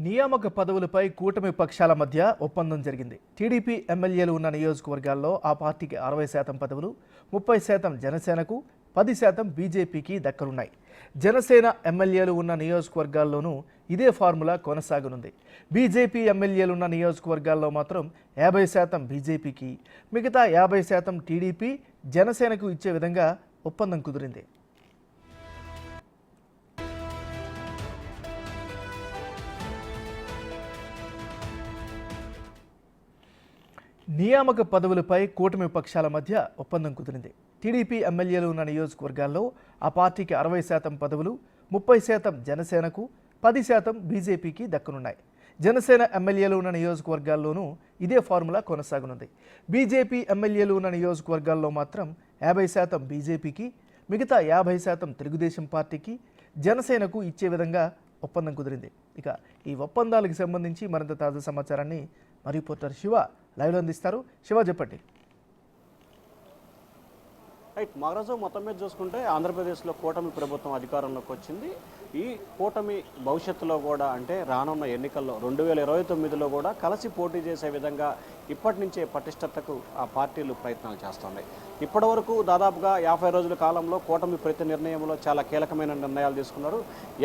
నియామక పదవులపై కూటమి పక్షాల మధ్య ఒప్పందం జరిగింది. టీడీపీ ఎమ్మెల్యేలు ఉన్న నియోజకవర్గాల్లో ఆ పార్టీకి 60% పదవులు, 30% జనసేనకు, 10% బీజేపీకి దక్కనున్నాయి. జనసేన ఎమ్మెల్యేలు ఉన్న నియోజకవర్గాల్లోనూ ఇదే ఫార్ములా కొనసాగనుంది. బీజేపీ ఎమ్మెల్యేలున్న నియోజకవర్గాల్లో మాత్రం 50% బీజేపీకి, మిగతా 50% టీడీపీ, జనసేనకు ఇచ్చే విధంగా ఒప్పందం కుదిరింది. నియామక పదవులపై కూటమి పక్షాల మధ్య ఒప్పందం కుదిరింది. టీడీపీ ఎమ్మెల్యేలు ఉన్న నియోజకవర్గాల్లో ఆ పార్టీకి 60% పదవులు, 30% జనసేనకు, 10% బీజేపీకి దక్కనున్నాయి. జనసేన ఎమ్మెల్యేలు ఉన్న నియోజకవర్గాల్లోనూ ఇదే ఫార్ములా కొనసాగనుంది. బీజేపీ ఎమ్మెల్యేలు ఉన్న నియోజకవర్గాల్లో మాత్రం 50% బీజేపీకి, మిగతా 50% తెలుగుదేశం పార్టీకి, జనసేనకు ఇచ్చే విధంగా ఒప్పందం కుదిరింది. ఇక ఈ ఒప్పందాలకు సంబంధించి మరింత తాజా సమాచారాన్ని మా రిపోర్టర్ శివ లైవ్లో అందిస్తారు. శివ, చెప్పండి. రైట్, మహారాజు మొత్తం మీద చూసుకుంటే ఆంధ్రప్రదేశ్లో కూటమి ప్రభుత్వం అధికారంలోకి వచ్చింది. ఈ కూటమి భవిష్యత్తులో కూడా అంటే రానున్న ఎన్నికల్లో 2029లో కూడా కలిసి పోటీ చేసే విధంగా ఇప్పటి నుంచే పటిష్టతకు ఆ పార్టీలు ప్రయత్నాలు చేస్తున్నాయి. ఇప్పటి వరకు దాదాపుగా 50 రోజుల కాలంలో కూటమి ప్రతి నిర్ణయంలో చాలా కీలకమైన నిర్ణయాలు తీసుకున్నారు.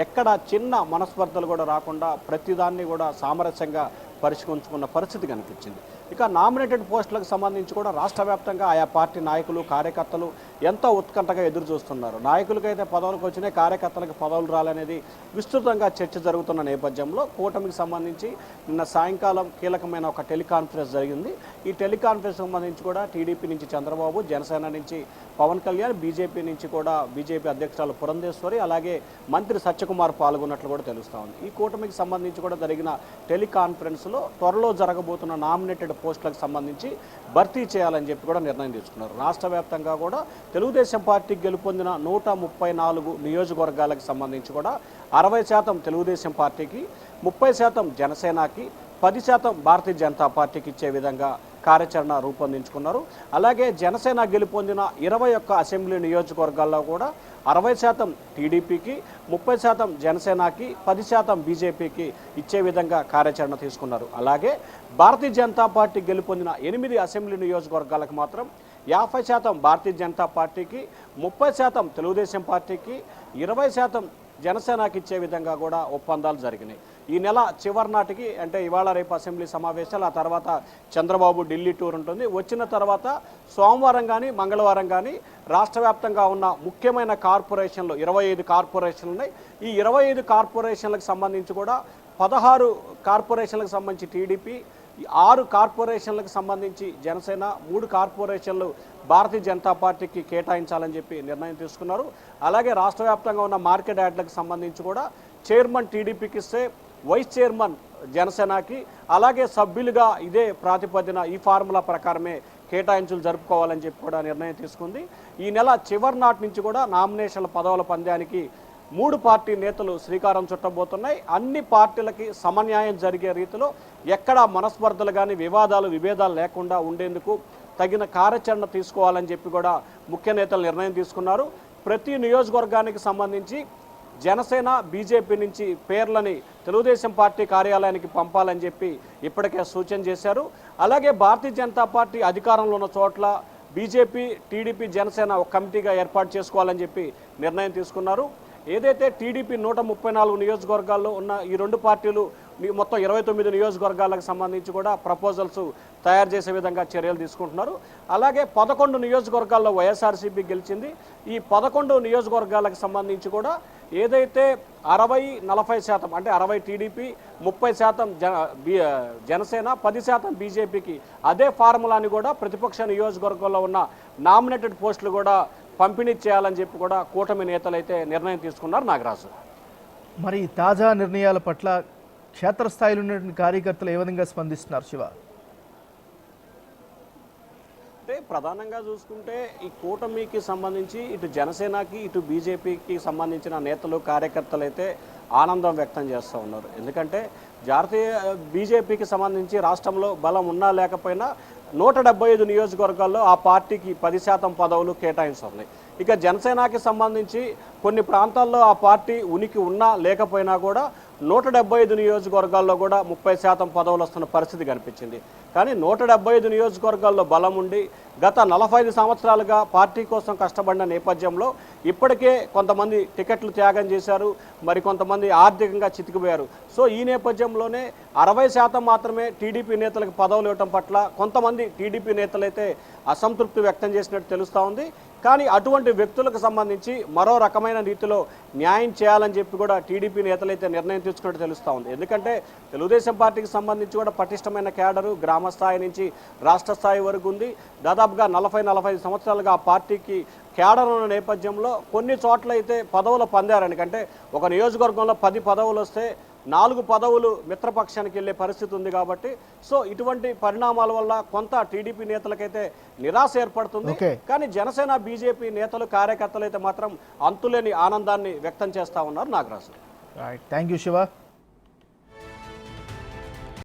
ఎక్కడ చిన్న మనస్పర్ధలు కూడా రాకుండా ప్రతిదాన్ని కూడా సామరస్యంగా పరిష్కరించుకున్న పరిస్థితి కనిపించింది. ఇక నామినేటెడ్ పోస్టులకు సంబంధించి కూడా రాష్ట్ర వ్యాప్తంగా ఆయా పార్టీ నాయకులు, కార్యకర్తలు ఎంతో ఉత్కంఠగా ఎదురు చూస్తున్నారు. నాయకులకైతే పదవులకు వచ్చినాయి, కార్యకర్తలకు పదవులు రాలనేది విస్తృతంగా చర్చ జరుగుతున్న నేపథ్యంలో కూటమికి సంబంధించి నిన్న సాయంకాలం కీలకమైన ఒక టెలికాన్ఫరెన్స్ జరిగింది. ఈ టెలికాన్ఫరెన్స్ సంబంధించి కూడా టీడీపీ నుంచి చంద్రబాబు, జనసేన నుంచి పవన్ కళ్యాణ్, బీజేపీ నుంచి కూడా బీజేపీ అధ్యక్షురాలు పురంధేశ్వరి, అలాగే మంత్రి సత్యకుమార్ పాల్గొన్నట్లు కూడా తెలుస్తూ ఉంది. ఈ కూటమికి సంబంధించి కూడా జరిగిన టెలికాన్ఫరెన్స్లో త్వరలో జరగబోతున్న నామినేటెడ్ పోస్టులకు సంబంధించి భర్తీ చేయాలని చెప్పి కూడా నిర్ణయం తీసుకున్నారు. రాష్ట్ర వ్యాప్తంగా కూడా తెలుగుదేశం పార్టీకి గెలుపొందిన 134 నియోజకవర్గాలకు సంబంధించి కూడా 60% తెలుగుదేశం పార్టీకి, 30% జనసేనకి, 10% భారతీయ జనతా పార్టీకి ఇచ్చే విధంగా కార్యాచరణ రూపొందించుకున్నారు. అలాగే జనసేన గెలుపొందిన 21 అసెంబ్లీ నియోజకవర్గాల్లో కూడా 60% టీడీపీకి, 30% జనసేనకి, 10% బీజేపీకి ఇచ్చే విధంగా కార్యాచరణ తీసుకున్నారు. అలాగే భారతీయ జనతా పార్టీ గెలుపొందిన 8 అసెంబ్లీ నియోజకవర్గాలకు మాత్రం 50% భారతీయ జనతా పార్టీకి, 30% తెలుగుదేశం పార్టీకి, 20% జనసేనకి ఇచ్చే విధంగా కూడా ఒప్పందాలు జరిగినాయి. ఈ నెల చివరి నాటికి అంటే ఇవాళ రేపు అసెంబ్లీ సమావేశాలు, ఆ తర్వాత చంద్రబాబు ఢిల్లీ టూర్ ఉంటుంది. వచ్చిన తర్వాత సోమవారం కానీ మంగళవారం కానీ రాష్ట్ర వ్యాప్తంగా ఉన్న ముఖ్యమైన కార్పొరేషన్లు 25 కార్పొరేషన్లు ఉన్నాయి. ఈ 25 కార్పొరేషన్లకు సంబంధించి కూడా 16 కార్పొరేషన్లకు సంబంధించి టీడీపీ, 6 కార్పొరేషన్లకు సంబంధించి జనసేన, 3 కార్పొరేషన్లు భారతీయ జనతా పార్టీకి కేటాయించాలని చెప్పి నిర్ణయం తీసుకున్నారు. అలాగే రాష్ట్ర వ్యాప్తంగా ఉన్న మార్కెట్ యార్డ్లకు సంబంధించి కూడా చైర్మన్ టీడీపీకి ఇస్తే వైస్ చైర్మన్ జనసేనకి, అలాగే సభ్యులుగా ఇదే ప్రాతిపదిన ఈ ఫార్ములా ప్రకారమే కేటాయింపులు జరుపుకోవాలని చెప్పి కూడా నిర్ణయం తీసుకుంది. ఈ నెల చివరి నాటి నుంచి కూడా నామినేషన్ల పదవుల పందానికి 3 పార్టీ నేతలు శ్రీకారం చుట్టబోతున్నాయి. అన్ని పార్టీలకి సమన్యాయం జరిగే రీతిలో ఎక్కడా మనస్పర్ధలు కానీ విభేదాలు లేకుండా ఉండేందుకు తగిన కార్యాచరణ తీసుకోవాలని చెప్పి కూడా ముఖ్య నేతలు నిర్ణయం తీసుకున్నారు. ప్రతి నియోజకవర్గానికి సంబంధించి జనసేన, బీజేపీ నుంచి పేర్లని తెలుగుదేశం పార్టీ కార్యాలయానికి పంపాలని చెప్పి ఇప్పటికే సూచన చేశారు. అలాగే భారతీయ జనతా పార్టీ అధికారంలో ఉన్న చోట్ల బీజేపీ, టీడీపీ, జనసేన ఒక కమిటీగా ఏర్పాటు చేసుకోవాలని చెప్పి నిర్ణయం తీసుకున్నారు. ఏదైతే టీడీపీ 134 నియోజకవర్గాల్లో ఉన్న ఈ 2 పార్టీలు మొత్తం 29 నియోజకవర్గాలకు సంబంధించి కూడా ప్రపోజల్స్ తయారు చేసే విధంగా చర్యలు తీసుకుంటున్నారు. అలాగే 11 నియోజకవర్గాల్లో వైఎస్ఆర్సీపీ గెలిచింది. ఈ 11 నియోజకవర్గాలకు సంబంధించి కూడా ఏదైతే 60-40% అంటే 60 టీడీపీ, 30% జనసేన, 10% బీజేపీకి అదే ఫార్ములాని కూడా ప్రతిపక్ష నియోజకవర్గంలో ఉన్న నామినేటెడ్ పోస్టులు కూడా పంపిణీ చేయాలని చెప్పి కూడా కూటమి నేతలు అయితే నిర్ణయం తీసుకున్నారు. నాగరాజు, మరి తాజా నిర్ణయాల పట్ల క్షేత్రస్థాయిలో ఉన్న కార్యకర్తలు ఏ విధంగా స్పందిస్తున్నారు శివ? అంటే ప్రధానంగా చూసుకుంటే ఈ కూటమికి సంబంధించి ఇటు జనసేనకి, ఇటు బీజేపీకి సంబంధించిన నేతలు, కార్యకర్తలు అయితే ఆనందం వ్యక్తం చేస్తూ ఉన్నారు. ఎందుకంటే బీజేపీకి సంబంధించి రాష్ట్రంలో బలం ఉన్నా లేకపోయినా 175 నియోజకవర్గాల్లో ఆ పార్టీకి 10% పదవులు కేటాయిస్తున్నాయి. ఇక జనసేనకి సంబంధించి కొన్ని ప్రాంతాల్లో ఆ పార్టీ ఉనికి ఉన్నా లేకపోయినా కూడా 175 నియోజకవర్గాల్లో కూడా 30% పదవులు వస్తున్న పరిస్థితి కనిపించింది. కానీ 175 నియోజకవర్గాల్లో బలం ఉండి గత 45 సంవత్సరాలుగా పార్టీ కోసం కష్టపడిన నేపథ్యంలో ఇప్పటికే కొంతమంది టికెట్లు త్యాగం చేశారు, మరి కొంతమంది ఆర్థికంగా చితికిపోయారు. సో ఈ నేపథ్యంలోనే 60% మాత్రమే టీడీపీ నేతలకు పదవులు ఇవ్వటం పట్ల కొంతమంది టీడీపీ నేతలైతే అసంతృప్తి వ్యక్తం చేసినట్టు తెలుస్తూ ఉంది. కానీ అటువంటి వ్యక్తులకు సంబంధించి మరో రకమైన రీతిలో న్యాయం చేయాలని చెప్పి కూడా టీడీపీ నేతలైతే నిర్ణయం తీసుకున్నట్టు తెలుస్తూ ఉంది. ఎందుకంటే తెలుగుదేశం పార్టీకి సంబంధించి కూడా పటిష్టమైన క్యాడరు గ్రామ స్థాయి నుంచి రాష్ట్ర స్థాయి వరకు ఉంది. దాదాపుగా 40-45 సంవత్సరాలుగా ఆ పార్టీకి క్యాడర్ ఉన్న నేపథ్యంలో కొన్ని చోట్ల అయితే పదవులు పొందారని, అంటే ఒక నియోజకవర్గంలో 10 పదవులు వస్తే 4 పదవులు మిత్రపక్షానికి వెళ్ళే పరిస్థితి ఉంది. కాబట్టి సో ఇటువంటి పరిణామాల వల్ల కొంత టీడీపీ నేతలకైతే నిరాశ ఏర్పడుతుంది. కానీ జనసేన బీజేపీ నేతలు కార్యకర్తలు అయితే మాత్రం అంతులేని ఆనందాన్ని వ్యక్తం చేస్తా ఉన్నారు. Nagaraju. Right, thank you Shiva.